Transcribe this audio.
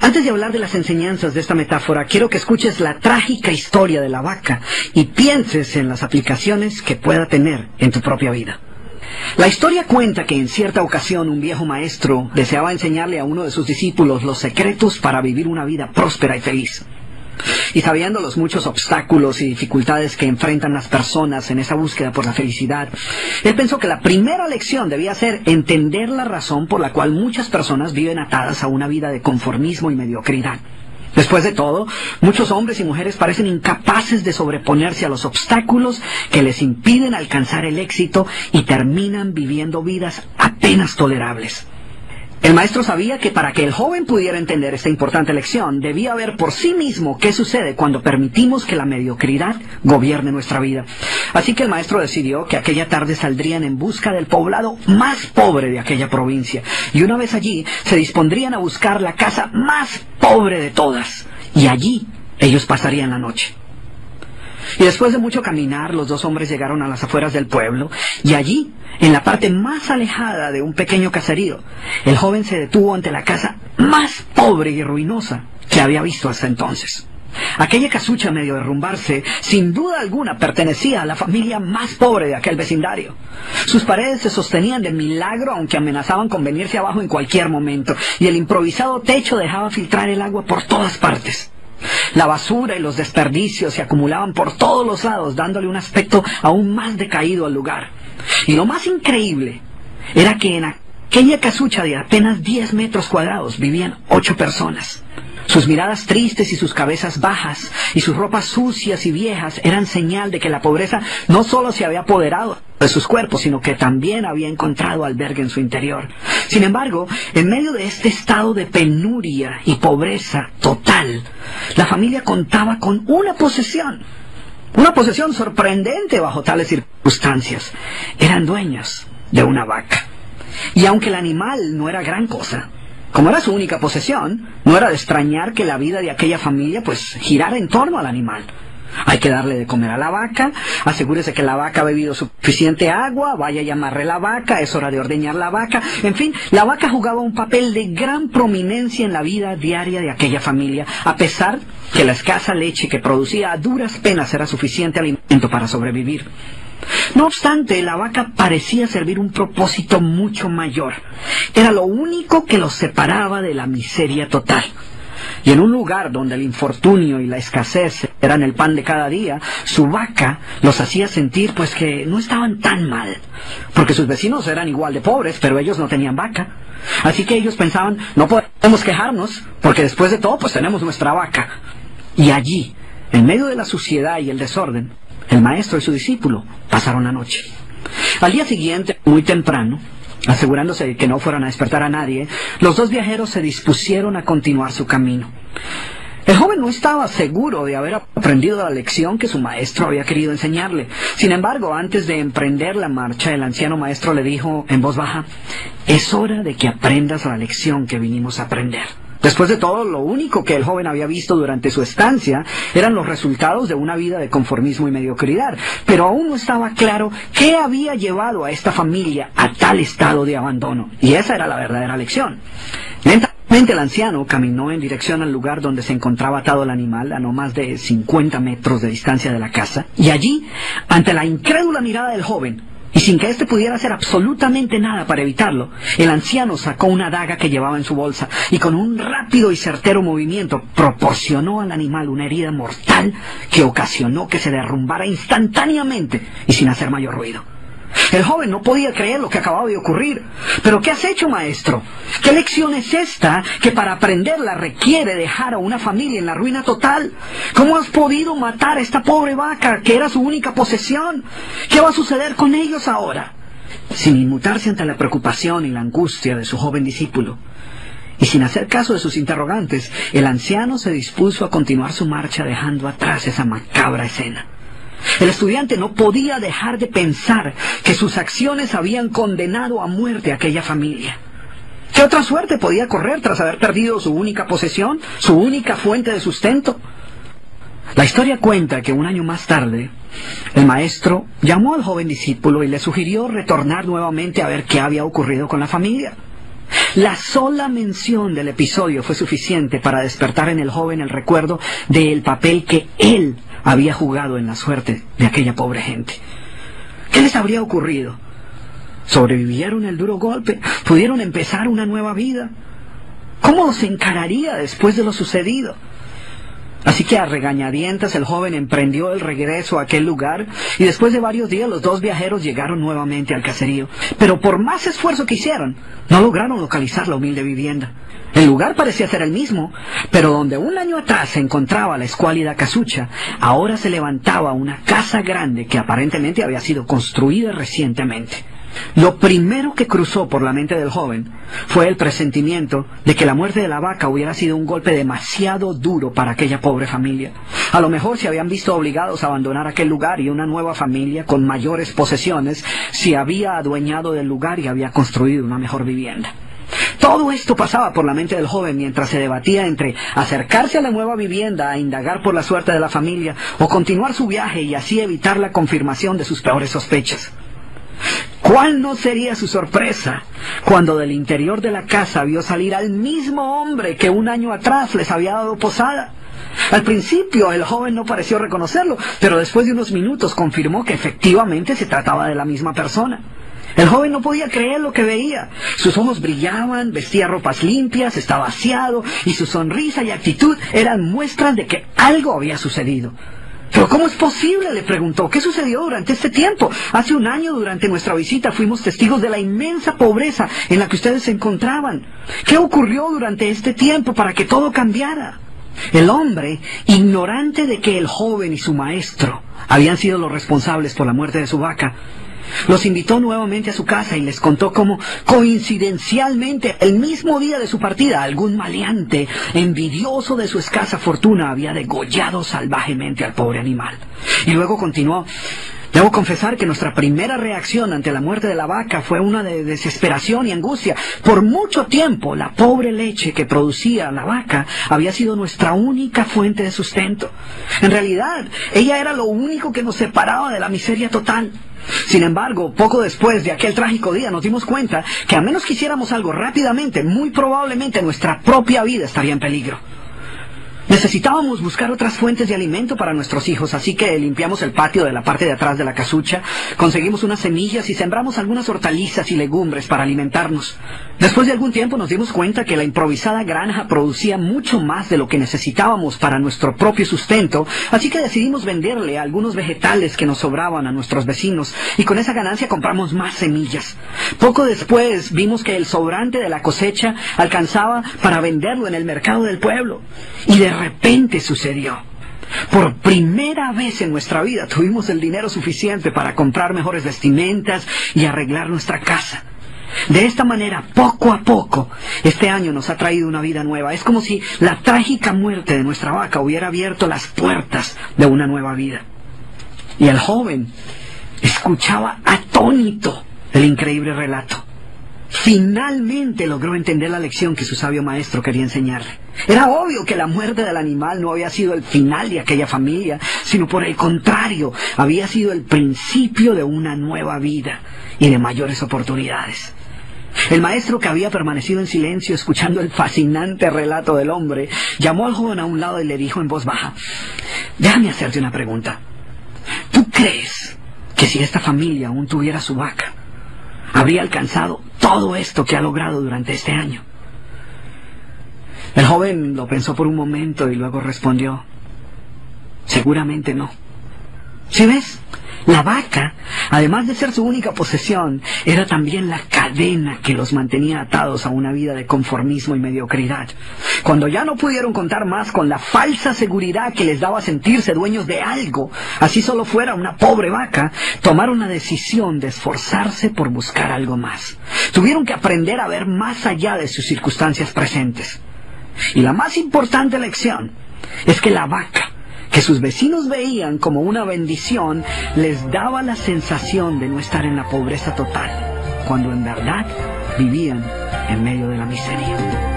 Antes de hablar de las enseñanzas de esta metáfora, quiero que escuches la trágica historia de la vaca y pienses en las aplicaciones que pueda tener en tu propia vida. La historia cuenta que en cierta ocasión un viejo maestro deseaba enseñarle a uno de sus discípulos los secretos para vivir una vida próspera y feliz. Y sabiendo los muchos obstáculos y dificultades que enfrentan las personas en esa búsqueda por la felicidad, él pensó que la primera lección debía ser entender la razón por la cual muchas personas viven atadas a una vida de conformismo y mediocridad. Después de todo, muchos hombres y mujeres parecen incapaces de sobreponerse a los obstáculos que les impiden alcanzar el éxito y terminan viviendo vidas apenas tolerables. El maestro sabía que para que el joven pudiera entender esta importante lección, debía ver por sí mismo qué sucede cuando permitimos que la mediocridad gobierne nuestra vida. Así que el maestro decidió que aquella tarde saldrían en busca del poblado más pobre de aquella provincia, y una vez allí se dispondrían a buscar la casa más pobre de todas, y allí ellos pasarían la noche. Y después de mucho caminar, los dos hombres llegaron a las afueras del pueblo, y allí, en la parte más alejada de un pequeño caserío, el joven se detuvo ante la casa más pobre y ruinosa que había visto hasta entonces. Aquella casucha, medio derrumbarse, sin duda alguna pertenecía a la familia más pobre de aquel vecindario. Sus paredes se sostenían de milagro, aunque amenazaban con venirse abajo en cualquier momento, y el improvisado techo dejaba filtrar el agua por todas partes. La basura y los desperdicios se acumulaban por todos los lados, dándole un aspecto aún más decaído al lugar. Y lo más increíble era que en aquella casucha de apenas 10 metros cuadrados vivían 8 personas. Sus miradas tristes y sus cabezas bajas y sus ropas sucias y viejas eran señal de que la pobreza no solo se había apoderado de sus cuerpos, sino que también había encontrado albergue en su interior. Sin embargo, en medio de este estado de penuria y pobreza total, la familia contaba con una posesión sorprendente bajo tales circunstancias. Eran dueños de una vaca. Y aunque el animal no era gran cosa, como era su única posesión, no era de extrañar que la vida de aquella familia girara en torno al animal. Hay que darle de comer a la vaca, asegúrese que la vaca ha bebido suficiente agua, vaya y amarre la vaca, es hora de ordeñar la vaca. En fin, la vaca jugaba un papel de gran prominencia en la vida diaria de aquella familia, a pesar que la escasa leche que producía a duras penas era suficiente alimento para sobrevivir. No obstante, la vaca parecía servir un propósito mucho mayor. Era lo único que los separaba de la miseria total. Y en un lugar donde el infortunio y la escasez eran el pan de cada día, su vaca los hacía sentir que no estaban tan mal, porque sus vecinos eran igual de pobres, pero ellos no tenían vaca. Así que ellos pensaban, no podemos quejarnos, porque después de todo tenemos nuestra vaca. Y allí, en medio de la suciedad y el desorden, el maestro y su discípulo pasaron la noche. Al día siguiente, muy temprano, asegurándose de que no fueran a despertar a nadie, los dos viajeros se dispusieron a continuar su camino. El joven no estaba seguro de haber aprendido la lección que su maestro había querido enseñarle. Sin embargo, antes de emprender la marcha, el anciano maestro le dijo en voz baja: «Es hora de que aprendas la lección que vinimos a aprender». Después de todo, lo único que el joven había visto durante su estancia eran los resultados de una vida de conformismo y mediocridad, pero aún no estaba claro qué había llevado a esta familia a tal estado de abandono, y esa era la verdadera lección. Lentamente el anciano caminó en dirección al lugar donde se encontraba atado el animal, a no más de 50 metros de distancia de la casa, y allí, ante la incrédula mirada del joven, y sin que éste pudiera hacer absolutamente nada para evitarlo, el anciano sacó una daga que llevaba en su bolsa y con un rápido y certero movimiento proporcionó al animal una herida mortal que ocasionó que se derrumbara instantáneamente y sin hacer mayor ruido. El joven no podía creer lo que acababa de ocurrir. «¿Pero qué has hecho, maestro? ¿Qué lección es esta que para aprenderla requiere dejar a una familia en la ruina total? ¿Cómo has podido matar a esta pobre vaca que era su única posesión? ¿Qué va a suceder con ellos ahora?» Sin inmutarse ante la preocupación y la angustia de su joven discípulo, y sin hacer caso de sus interrogantes, el anciano se dispuso a continuar su marcha dejando atrás esa macabra escena. El estudiante no podía dejar de pensar que sus acciones habían condenado a muerte a aquella familia. ¿Qué otra suerte podía correr tras haber perdido su única posesión, su única fuente de sustento? La historia cuenta que un año más tarde, el maestro llamó al joven discípulo y le sugirió retornar nuevamente a ver qué había ocurrido con la familia. La sola mención del episodio fue suficiente para despertar en el joven el recuerdo del papel que él había jugado en la suerte de aquella pobre gente. ¿Qué les habría ocurrido? ¿Sobrevivieron el duro golpe? ¿Pudieron empezar una nueva vida? ¿Cómo los encararía después de lo sucedido? Así que a regañadientas el joven emprendió el regreso a aquel lugar y después de varios días los dos viajeros llegaron nuevamente al caserío. Pero por más esfuerzo que hicieron, no lograron localizar la humilde vivienda. El lugar parecía ser el mismo, pero donde un año atrás se encontraba la escuálida casucha, ahora se levantaba una casa grande que aparentemente había sido construida recientemente. Lo primero que cruzó por la mente del joven fue el presentimiento de que la muerte de la vaca hubiera sido un golpe demasiado duro para aquella pobre familia. A lo mejor se habían visto obligados a abandonar aquel lugar y una nueva familia con mayores posesiones se había adueñado del lugar y había construido una mejor vivienda. Todo esto pasaba por la mente del joven mientras se debatía entre acercarse a la nueva vivienda a indagar por la suerte de la familia o continuar su viaje y así evitar la confirmación de sus peores sospechas. ¿Cuál no sería su sorpresa cuando del interior de la casa vio salir al mismo hombre que un año atrás les había dado posada? Al principio el joven no pareció reconocerlo, pero después de unos minutos confirmó que efectivamente se trataba de la misma persona. El joven no podía creer lo que veía. Sus ojos brillaban, vestía ropas limpias, estaba aseado y su sonrisa y actitud eran muestras de que algo había sucedido. ¿Pero cómo es posible?, le preguntó. ¿Qué sucedió durante este tiempo? Hace un año, durante nuestra visita, fuimos testigos de la inmensa pobreza en la que ustedes se encontraban. ¿Qué ocurrió durante este tiempo para que todo cambiara? El hombre, ignorante de que el joven y su maestro habían sido los responsables por la muerte de su vaca, los invitó nuevamente a su casa y les contó cómo, coincidencialmente, el mismo día de su partida, algún maleante, envidioso de su escasa fortuna, había degollado salvajemente al pobre animal. Y luego continuó: debo confesar que nuestra primera reacción ante la muerte de la vaca fue una de desesperación y angustia. Por mucho tiempo, la pobre leche que producía la vaca había sido nuestra única fuente de sustento. En realidad, ella era lo único que nos separaba de la miseria total. Sin embargo, poco después de aquel trágico día nos dimos cuenta que a menos que hiciéramos algo rápidamente, muy probablemente nuestra propia vida estaría en peligro. Necesitábamos buscar otras fuentes de alimento para nuestros hijos, así que limpiamos el patio de la parte de atrás de la casucha, conseguimos unas semillas y sembramos algunas hortalizas y legumbres para alimentarnos. Después de algún tiempo nos dimos cuenta que la improvisada granja producía mucho más de lo que necesitábamos para nuestro propio sustento, así que decidimos venderle algunos vegetales que nos sobraban a nuestros vecinos y con esa ganancia compramos más semillas. Poco después vimos que el sobrante de la cosecha alcanzaba para venderlo en el mercado del pueblo. Y de repente sucedió. Por primera vez en nuestra vida tuvimos el dinero suficiente para comprar mejores vestimentas y arreglar nuestra casa. De esta manera, poco a poco, este año nos ha traído una vida nueva. Es como si la trágica muerte de nuestra vaca hubiera abierto las puertas de una nueva vida. Y el joven escuchaba atónito el increíble relato. Finalmente logró entender la lección que su sabio maestro quería enseñarle. Era obvio que la muerte del animal no había sido el final de aquella familia, sino por el contrario, había sido el principio de una nueva vida y de mayores oportunidades. El maestro, que había permanecido en silencio escuchando el fascinante relato del hombre, llamó al joven a un lado y le dijo en voz baja: déjame hacerte una pregunta. ¿Tú crees que si esta familia aún tuviera su vaca, habría alcanzado todo esto que ha logrado durante este año? El joven lo pensó por un momento y luego respondió: seguramente no. ¿Sí ves? La vaca, además de ser su única posesión, era también la cadena que los mantenía atados a una vida de conformismo y mediocridad. Cuando ya no pudieron contar más con la falsa seguridad que les daba sentirse dueños de algo, así solo fuera una pobre vaca, tomaron la decisión de esforzarse por buscar algo más. Tuvieron que aprender a ver más allá de sus circunstancias presentes. Y la más importante lección es que la vaca, que sus vecinos veían como una bendición, les daba la sensación de no estar en la pobreza total, cuando en verdad vivían en medio de la miseria.